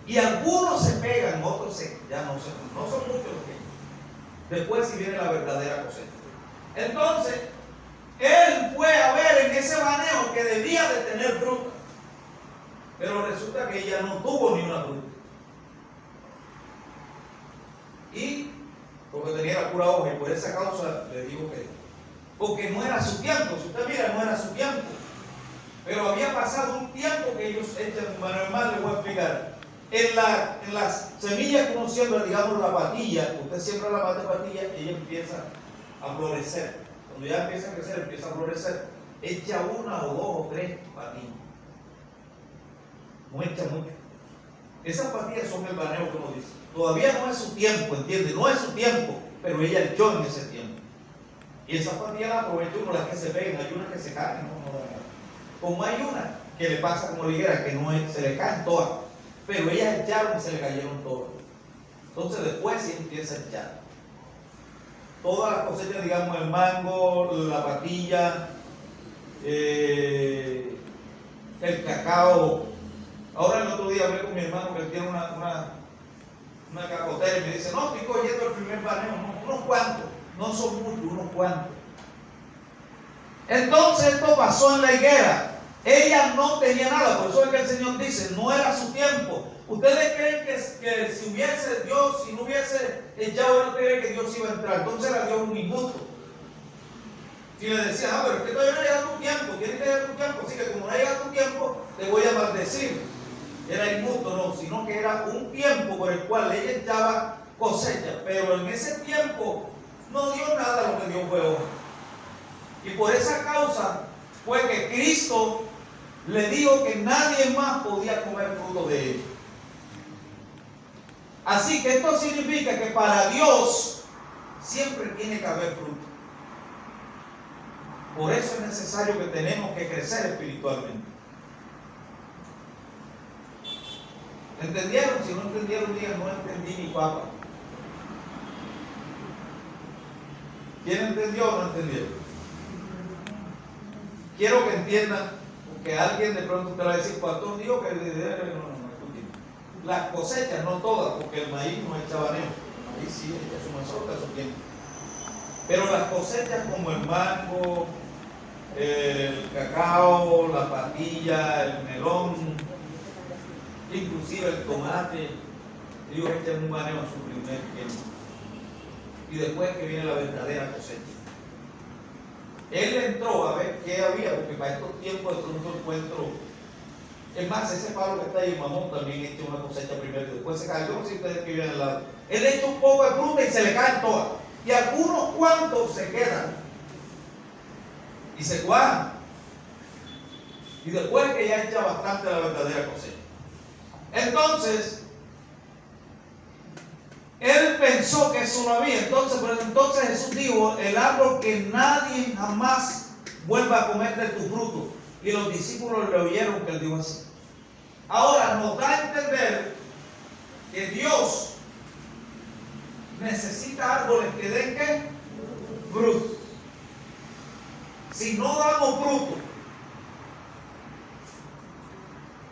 Y algunos se pegan, otros ya no son muchos los que. Después si viene la verdadera cosecha. Entonces, él fue a ver en ese baneo que debía de tener fruta. Pero resulta que ella no tuvo ni una fruta. Y porque tenía la pura hoja y por esa causa le digo que porque no era su tiempo. Si usted mira, no era su tiempo. Pero había pasado un tiempo que ellos echan un baneo. Más le voy a explicar. En las semillas que uno siembra, digamos la patilla, usted siembra la patilla y ella empieza a florecer. Cuando ya empieza a crecer, empieza a florecer. Echa una o dos o tres patillas. No echa mucho. Esas patillas son el baneo que uno dice. Todavía no es su tiempo, ¿entiende? No es su tiempo, pero ella echó en ese tiempo. Y esas patillas las aprovecha uno, las que se peguen, hay unas que se caen, como hay una que le pasa como la higuera, que no es, se le caen todas. Pero ellas echaron y se le cayeron todas. Entonces después sí empieza a echar. Todas las cosechas, digamos, el mango, la patilla, el cacao. Ahora el otro día hablé con mi hermano que tiene una cacotera y me dice, no, estoy cogiendo el primer baneo, unos cuantos, no son muchos, unos cuantos. Entonces esto pasó en la higuera. Ella no tenía nada, por eso es que el Señor dice, no era su tiempo. ¿Ustedes creen que si hubiese Dios, si no hubiese echado, no creen que Dios iba a entrar? Entonces era Dios un injusto. Si le decía, pero es que todavía no ha llegado tu tiempo, tienes que llegar tu tiempo, así que como no ha llegado tu tiempo, te voy a maldecir. Era injusto, no, sino que era un tiempo por el cual ella echaba cosecha, pero en ese tiempo no dio nada lo que dio fue oro. Y por esa causa fue que Cristo le dijo que nadie más podía comer fruto de ella. Así que esto significa que para Dios siempre tiene que haber fruto. Por eso es necesario que tenemos que crecer espiritualmente. ¿Entendieron? Si no entendieron, digan, no entendí mi papa. ¿Quién entendió o no entendieron? Quiero que entiendan, porque alguien de pronto te va a decir, pastor dijo que las cosechas, no todas, porque el maíz no es chabaneo. Ahí sí, es una sota, eso tiene. Pero las cosechas como el mango, el cacao, la patilla, el melón, inclusive el tomate, ellos echan un manejo a su primer tiempo. Y después que viene la verdadera cosecha. Él entró a ver qué había, porque para estos tiempos de pronto encuentro. Es más, ese palo que está ahí, mamón, también echa una cosecha primero y después se cae. Yo no sé si ustedes que viven al lado. Él echa un poco de fruta y se le caen todas. Y algunos cuantos se quedan. Y se cuajan. Y después que ya echa bastante la verdadera cosecha. Entonces, él pensó que eso no había. Entonces Jesús dijo, el árbol que nadie jamás vuelva a comer de tu fruto. Y los discípulos le oyeron que él dijo así. Ahora nos da a entender que Dios necesita árboles que den ¿qué? Fruto. Si no damos fruto,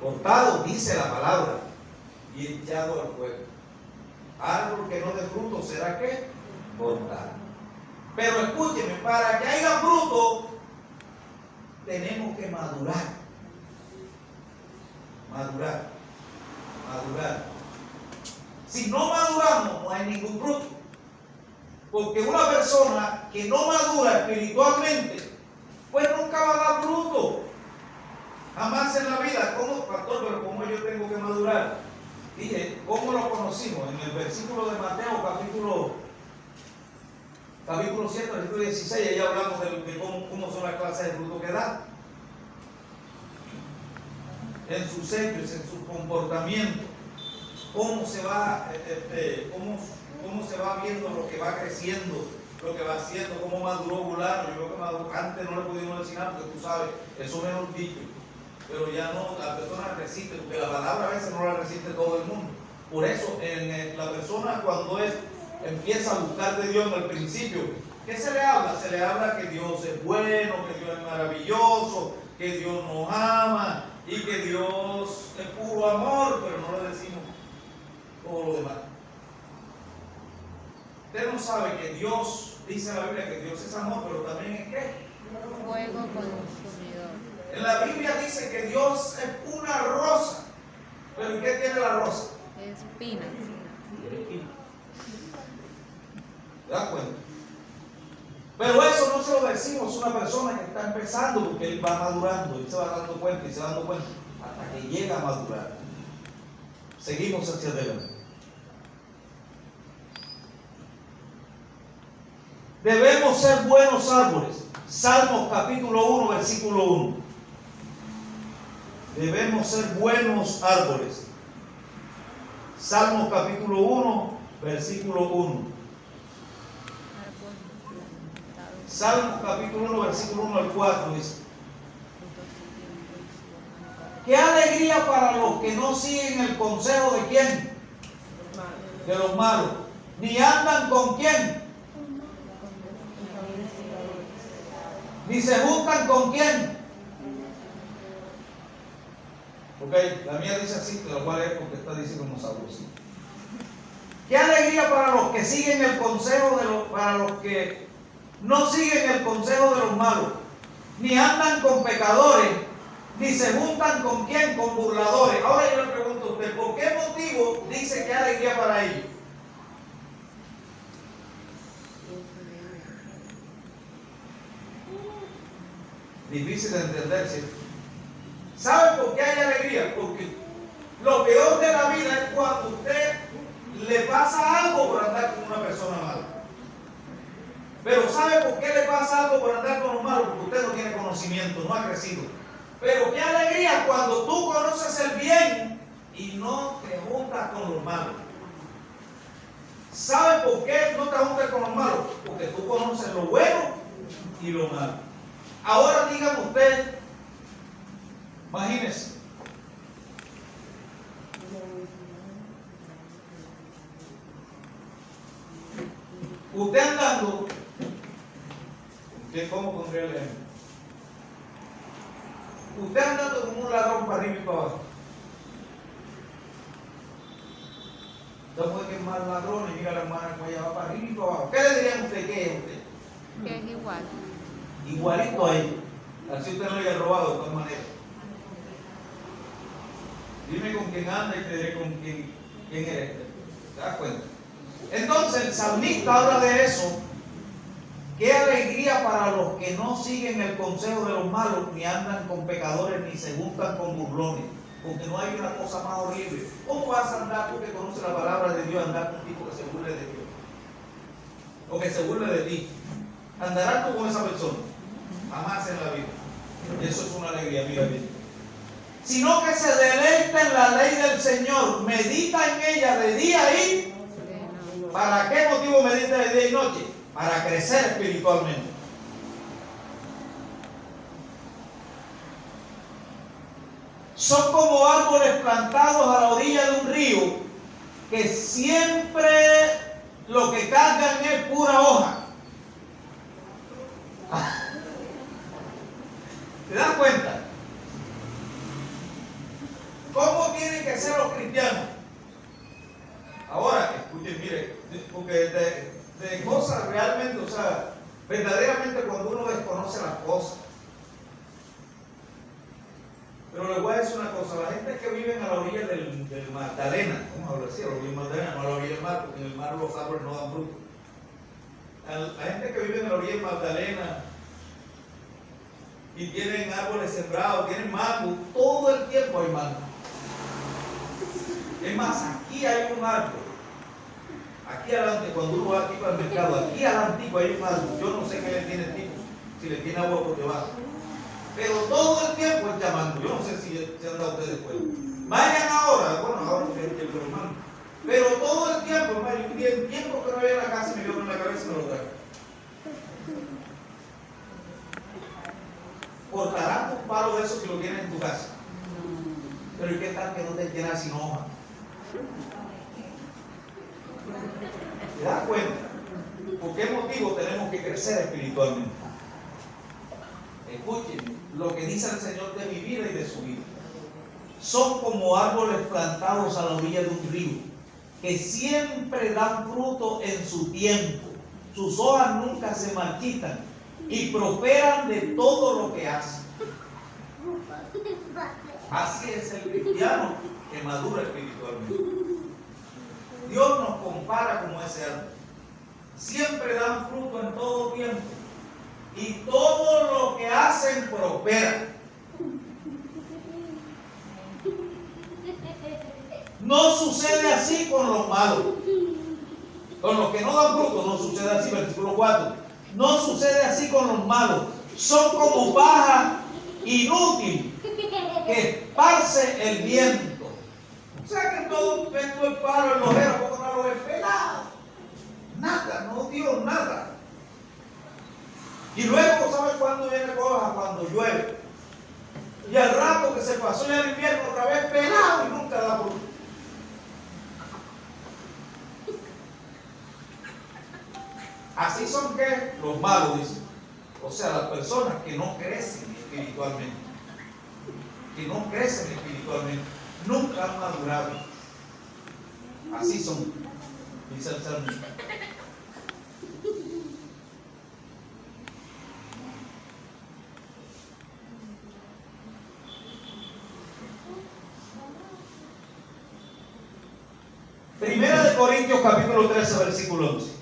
cortado, dice la palabra, y echado al fuego. Árbol que no dé fruto será ¿qué? Cortado. Pero escúcheme, para que haya fruto, tenemos que madurar. Madurar. Si no maduramos, no hay ningún fruto. Porque una persona que no madura espiritualmente, pues nunca va a dar fruto. Jamás en la vida. ¿Cómo, pastor? Pero ¿cómo yo tengo que madurar? Dije, ¿cómo lo conocimos? En el versículo de Mateo, capítulo 7, versículo 16, ahí hablamos de cómo son las clases de fruto que da. En sus hechos, en su comportamiento, cómo se va viendo lo que va creciendo, lo que va haciendo, cómo maduró Bulano. Yo creo que maduró, antes no le pudimos decir nada, porque tú sabes, eso mejor dicho, pero ya no, la persona resiste, porque la palabra a veces no la resiste todo el mundo. Por eso, la persona cuando empieza a buscar de Dios en el principio, ¿qué se le habla? Se le habla que Dios es bueno, que Dios es maravilloso, que Dios nos ama y que Dios es puro amor, pero no le decimos todo lo demás. Usted no sabe que Dios, dice la Biblia que Dios es amor, pero también es ¿qué? Fuego consumidor. En la Biblia dice que Dios es una rosa, pero ¿y qué tiene la rosa? Espinas. ¿Te das cuenta? Pero eso no se lo decimos a una persona que está empezando, porque él va madurando, él se va dando cuenta y se va dando cuenta hasta que llega a madurar. Seguimos hacia adelante. Debemos ser buenos árboles. Salmos capítulo 1, versículo 1. Debemos ser buenos árboles. Salmos capítulo 1, versículo 1. Salmos capítulo 1, versículo 1 al 4 dice: qué alegría para los que no siguen el consejo de quién, de los malos, ni andan con quién, ni se juntan con quién. Ok, la mía dice así, te lo voy a leer porque está diciendo como sabroso. Qué alegría para los que siguen el consejo para los que no siguen el consejo de los malos, ni andan con pecadores, ni se juntan con quién, con burladores. Ahora yo le pregunto a usted, ¿por qué motivo dice que hay alegría para ellos? Difícil de entender, ¿sí? ¿Sabe por qué hay alegría? Porque lo peor de la vida es cuando usted le pasa algo por andar con una persona mala. Pero ¿sabe por qué le pasa algo por andar con los malos? Porque usted no tiene conocimiento, no ha crecido. Pero qué alegría cuando tú conoces el bien y no te juntas con los malos. ¿Sabe por qué no te juntas con los malos? Porque tú conoces lo bueno y lo malo. Ahora dígame usted, imagínese, usted andando, ¿cómo pondría el ejemplo? Usted andando como un ladrón para arriba y para abajo. Estamos que es más ladrón y mira la hermana como ella va para arriba y para abajo. ¿Qué le dirían a usted? ¿Qué es usted? Que es igual. Igualito a ella. Así usted no le haya robado de todas maneras. Dime con quién anda y te diré con quién eres. ¿Te das cuenta? Entonces el salmista habla de eso. Qué alegría para los que no siguen el consejo de los malos, ni andan con pecadores, ni se juntan con burlones. Porque no hay una cosa más horrible. ¿Cómo vas a andar tú que conoces la palabra de Dios, andar con un tipo que se burle de Dios? O que se burle de ti. ¿Andarás tú con esa persona? Jamás en la vida. Y eso es una alegría, mira bien. Sino que se deleita en la ley del Señor, medita en ella de día y ¿para qué motivo medita de día y noche? Para crecer espiritualmente. Son como árboles plantados a la orilla de un río que siempre lo que cargan es pura hoja. ¿Te das cuenta? ¿Cómo tienen que ser los cristianos? Ahora, escuchen, mire, porque de cosas realmente, o sea, verdaderamente cuando uno desconoce las cosas. Pero les voy a decir una cosa, la gente que vive a la orilla del Magdalena, ¿cómo hablo así? A la orilla del Magdalena, no a la orilla del mar, porque en el mar los árboles no dan fruto. La gente que vive en la orilla del Magdalena y tienen árboles sembrados, tienen mango, todo el tiempo hay mango. Es más, aquí hay un árbol. Aquí adelante, cuando uno va aquí para el mercado, aquí adelante hay un árbol. Yo no sé qué le tiene el tipo, si le tiene agua por debajo. Pero todo el tiempo es llamando. Yo no sé si se han dado ustedes cuenta. Vayan ahora, bueno, ahora no tienen tiempo, hermano. Pero todo el tiempo, hermano, un tiempo que no voy a la casa y me dio en la cabeza y me lo traigo. Cortarás un palo de esos si lo tienes en tu casa. Pero ¿y qué tal que no te quieras sin hoja? ¿Te das cuenta? ¿Por qué motivo tenemos que crecer espiritualmente? Escuchen lo que dice el Señor de mi vida y de su vida. Son como árboles plantados a la orilla de un río, que siempre dan fruto en su tiempo. Sus hojas nunca se marchitan y prosperan de todo lo que hacen. Así es el cristiano que madura espiritualmente. Dios nos compara como ese árbol. Siempre dan fruto en todo tiempo. Y todo lo que hacen prospera. No sucede así con los malos. Con los que no dan fruto no sucede así. Versículo 4. No sucede así con los malos. Son como paja inútil que esparce el viento. O sea que todo esto es palo en los dedos, poco no lo es pelado. Nada, no dio nada. Y luego, ¿sabes cuándo viene coja? Cuando llueve. Y al rato que se pasó ya el invierno otra vez pelado y nunca da fruto. Así son que los malos, dicen. O sea, las personas que no crecen espiritualmente. Que no crecen espiritualmente. Nunca han madurado. Así son, dice el Salmo. Primera de Corintios capítulo 13, versículo 11.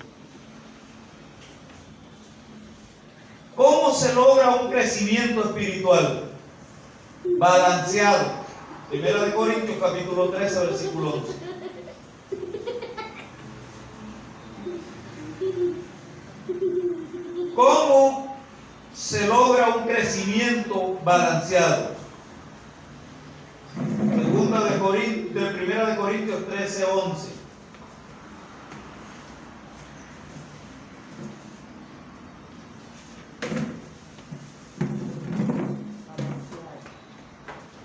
¿Cómo se logra un crecimiento espiritual balanceado? Primera de Corintios capítulo 13, versículo 11. ¿Cómo se logra un crecimiento balanceado? Primera de Corintios 13, 11.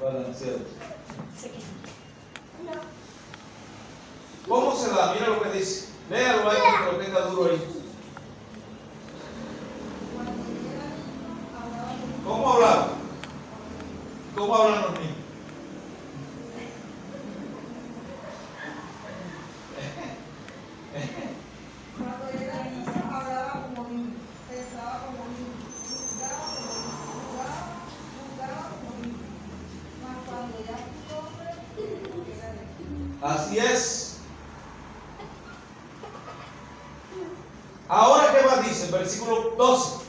Balanceado. ¿Cómo se da? Mira lo que dice. Léalo ahí que lo tenga duro ahí. ¿Cómo hablan? ¿Cómo hablan los niños? Cuando era niño hablaba como niño, pensaba como niño, juzgaba como niño. Mas cuando ya fui hombre, era de Así es. Ahora, ¿qué más dice? Versículo 12.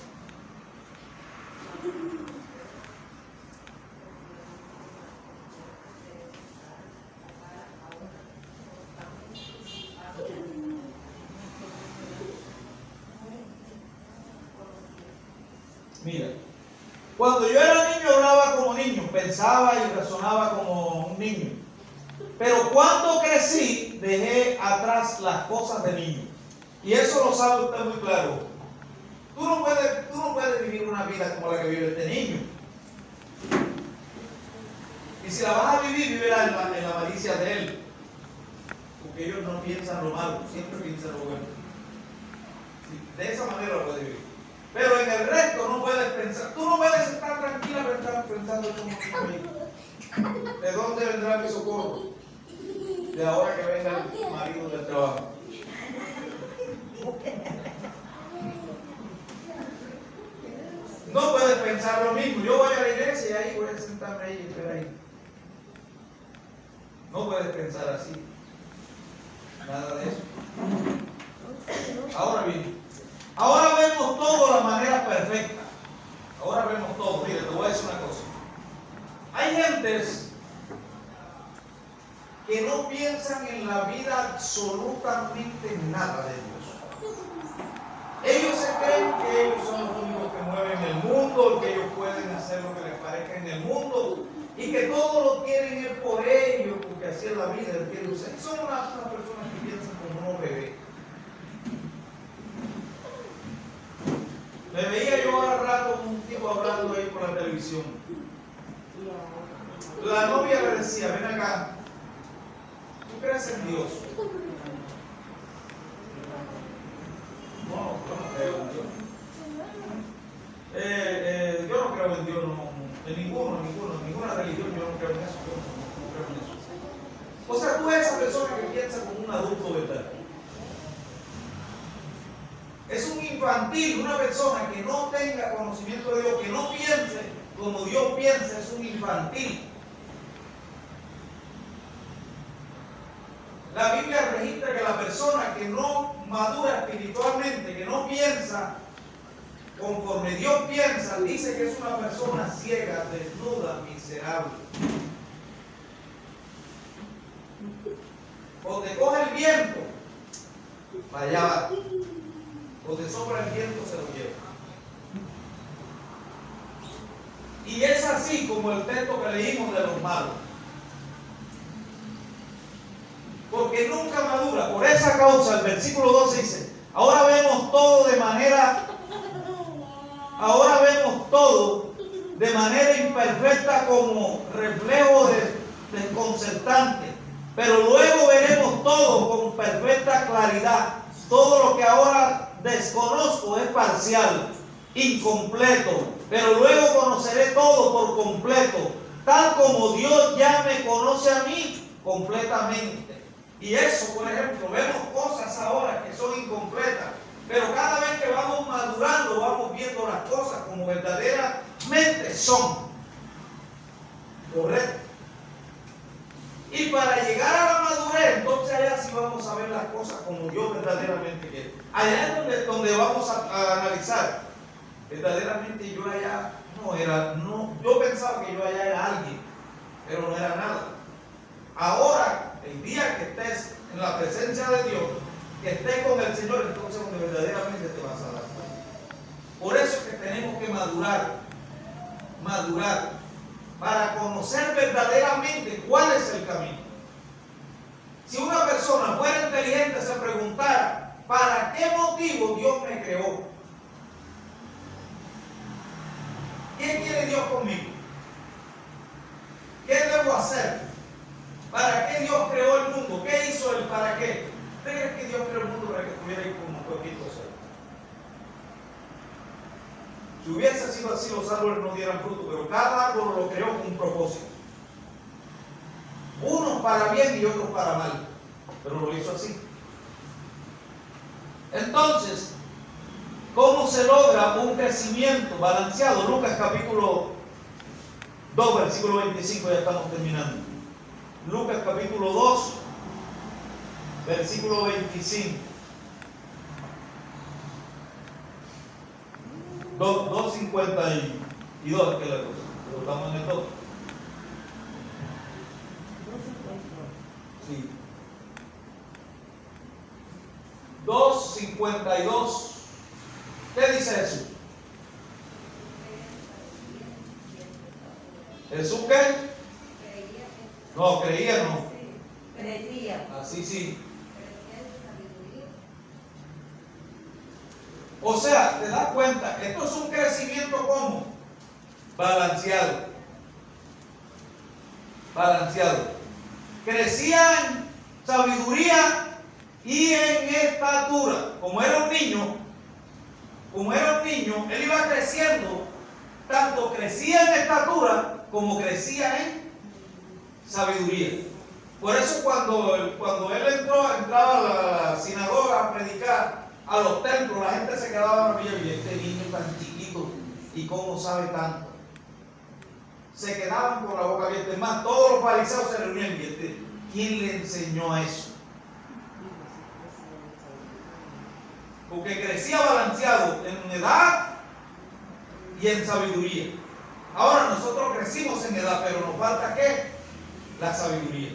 Mira, cuando yo era niño hablaba como niño, pensaba y razonaba como un niño. Pero cuando crecí, dejé atrás las cosas de niño. Y eso lo sabe usted muy claro. Tú no puedes vivir una vida como la que vive este niño. Y si la vas a vivir, vívela en la malicia de él. Porque ellos no piensan lo malo, siempre piensan lo bueno. De esa manera lo puedes vivir. Pero en el resto no puedes pensar. Tú no puedes estar tranquila pensando como ¿de dónde vendrá mi socorro? De ahora que venga el marido del trabajo. No puedes pensar lo mismo. Yo voy a la iglesia y ahí voy a sentarme ahí y esperar ahí. No puedes pensar así. Nada de eso. Ahora bien, ahora vemos todo de la manera perfecta. Ahora vemos todo. Mire, te voy a decir una cosa. Hay gentes que no piensan en la vida absolutamente nada de Dios. Ellos se creen que ellos son los únicos que mueven el mundo, que ellos pueden hacer lo que les parezca en el mundo y que todo lo quieren es por ellos, porque así es la vida. Son unas personas que piensan como unos bebés. Me veía yo ahora rato un tipo hablando ahí por la televisión. La novia le decía, ven acá, ¿tú crees en Dios? No, yo no creo en Dios. Yo no creo en Dios, en ninguna religión, yo no creo en eso, yo no creo en eso. O sea, tú eres esa persona que piensa como un adulto, ¿verdad? Es un infantil, una persona que no tenga conocimiento de Dios, que no piense como Dios piensa, es un infantil. La Biblia registra que la persona que no madura espiritualmente, que no piensa conforme Dios piensa, dice que es una persona ciega, desnuda, miserable. O te coge el viento, para allá va. O te sopla el viento, se lo lleva. Y es así como el texto que leímos de los malos. Porque nunca madura. Por esa causa, el versículo 12 dice, ahora vemos todo de manera imperfecta como reflejo desconcertante. Pero luego veremos todo con perfecta claridad. Todo lo que ahora desconozco es parcial, incompleto, pero luego conoceré todo por completo, tal como Dios ya me conoce a mí completamente. Y eso, por ejemplo, vemos cosas ahora que son incompletas, pero cada vez que vamos madurando, vamos viendo las cosas como verdaderamente son. ¿Correcto? Y para llegar a la madurez, entonces allá sí vamos allá es donde vamos a analizar. Verdaderamente yo allá yo pensaba que yo allá era alguien, pero no era nada. Ahora, el día que estés en la presencia de Dios, que estés con el Señor, entonces donde verdaderamente te vas a dar cuenta. Por eso es que tenemos que madurar, para conocer verdaderamente cuál es el camino. Si una persona fuera inteligente se preguntara, ¿para qué motivo Dios me creó? ¿Qué quiere Dios conmigo? ¿Qué debo hacer? ¿Para qué Dios creó el mundo? ¿Qué hizo Él? ¿Para qué? ¿Usted cree que Dios creó el mundo para que estuviera ahí como poquito ser? Si hubiese sido así, los árboles no dieran fruto, pero cada árbol lo creó con un propósito. Unos para bien y otros para mal, pero lo hizo así. Entonces, ¿cómo se logra un crecimiento balanceado? Lucas capítulo 2, versículo 25, ya estamos terminando. Lucas capítulo 2, versículo 25. 2:52 que la cosa, pero estamos en el 2. Sí. 2:52. ¿Qué dice Jesús? ¿Jesús qué? No, creía no. Crecía. Así sí. O sea, te das cuenta, esto es un crecimiento ¿cómo? Balanceado. Crecía en sabiduría y en estatura. Como era un niño, él iba creciendo, tanto crecía en estatura como crecía en sabiduría. Por eso cuando él entraba a la sinagoga a predicar, a los templos, la gente se quedaba maravillada. Y este niño tan chiquito, ¿y cómo sabe tanto? Se quedaban con la boca abierta. Es más, todos los fariseos se reunían y ¿quién le enseñó a eso? Porque crecía balanceado en edad y en sabiduría. Ahora nosotros crecimos en edad, pero nos falta ¿qué? La sabiduría.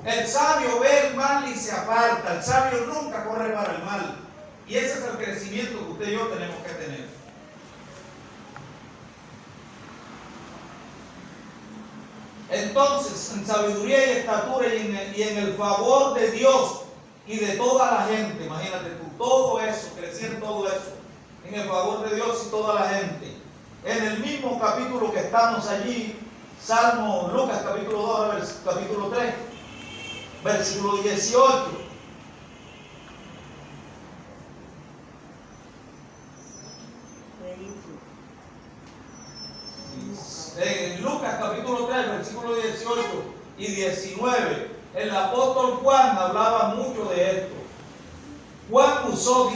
El sabio ve el mal y se aparta. El sabio nunca corre para el mal. Y ese es el crecimiento que usted y yo tenemos que tener. Entonces, en sabiduría y estatura y en el favor de Dios y de toda la gente, imagínate tú, todo eso, crecer en todo eso, en el favor de Dios y toda la gente. En el mismo capítulo que estamos allí, Lucas capítulo 2, capítulo 3, versículo 18. En Lucas capítulo 3, versículo 18 y 19, el apóstol Juan hablaba mucho de esto. Juan usó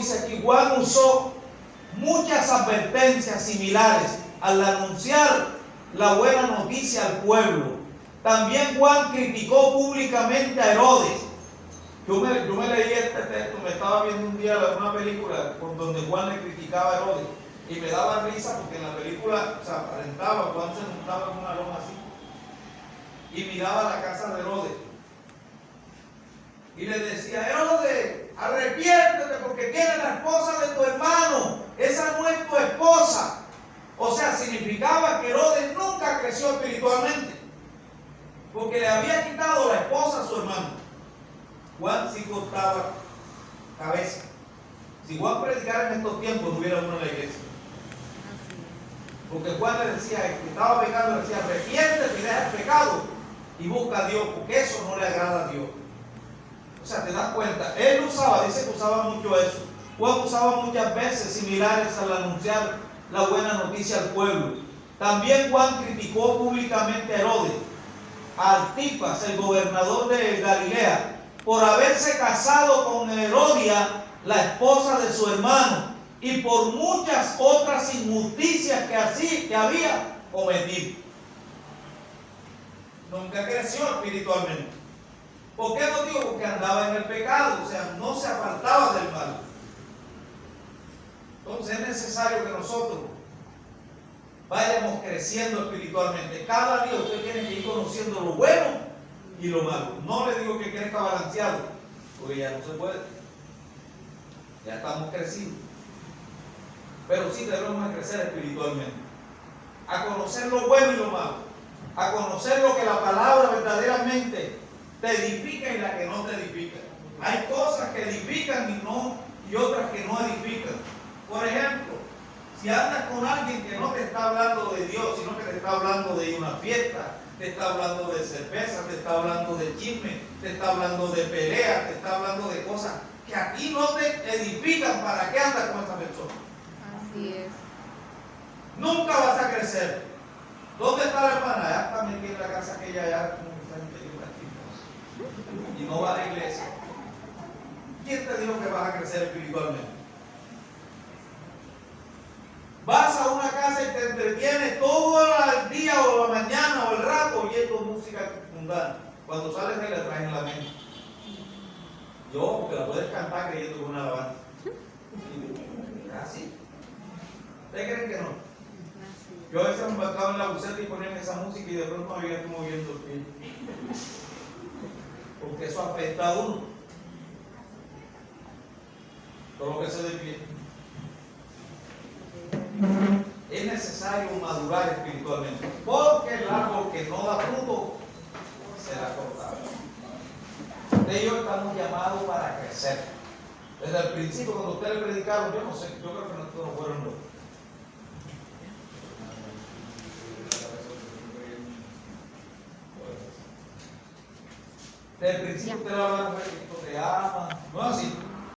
muchas advertencias similares al anunciar la buena noticia al pueblo. También Juan criticó públicamente a Herodes. Yo me leí este texto, me estaba viendo un día una película donde Juan le criticaba a Herodes. Y me daba risa porque en la película, aparentaba, Juan se montaba en una loma así y miraba la casa de Herodes y le decía: Herodes, arrepiéntete porque tienes la esposa de tu hermano, esa no es tu esposa. O sea, significaba que Herodes nunca creció espiritualmente porque le había quitado la esposa a su hermano. Juan sí cortaba cabeza. Si Juan predicara en estos tiempos no hubiera uno en la iglesia. Porque Juan le decía que estaba pecando, le decía: arrepiéntete y deja el pecado y busca a Dios, porque eso no le agrada a Dios. O sea, te das cuenta, él dice que usaba mucho eso. Juan usaba muchas veces similares al anunciar la buena noticia al pueblo. También Juan criticó públicamente a Herodes, a Antipas, el gobernador de Galilea, por haberse casado con Herodia, la esposa de su hermano, y por muchas otras injusticias que había cometido. Nunca creció espiritualmente. ¿Por qué motivo? Porque andaba en el pecado, o sea, no se apartaba del mal. Entonces es necesario que nosotros vayamos creciendo espiritualmente. Cada día usted tiene que ir conociendo lo bueno y lo malo. No le digo que crezca balanceado, porque ya no se puede. Ya estamos crecidos. Pero sí debemos crecer espiritualmente. A conocer lo bueno y lo malo. A conocer lo que la palabra verdaderamente te edifica y la que no te edifica. Hay cosas que edifican y otras que no edifican. Por ejemplo, si andas con alguien que no te está hablando de Dios, sino que te está hablando de una fiesta, te está hablando de cerveza, te está hablando de chisme, te está hablando de pelea, te está hablando de cosas que a ti no te edifican, ¿para qué andas con esa persona? Así es. Nunca vas a crecer. ¿Dónde está la hermana? Ya está metida en la casa que ella ya como que está metida aquí. Y no va a la iglesia. ¿Quién te dijo que vas a crecer espiritualmente? Vas a una casa y te entretienes todo el día o la mañana o el rato oyendo música mundana. Cuando sales de ahí la traes en la mente. Yo, porque la puedes cantar creyendo que es una alabanza. ¿Así? ¿Ustedes creen que no? Yo a veces me embarcaba en la buceta y ponían esa música y de pronto me había moviendo el pie. Porque eso afecta a uno. Todo lo que se defiende. Es necesario madurar espiritualmente. Porque el árbol que no da fruto será cortado. Usted y yo estamos llamados para crecer. Desde el principio, cuando ustedes le predicaron, yo no sé, yo creo que no fueron los. Desde el principio ustedes hablaron de Cristo te ama, no así.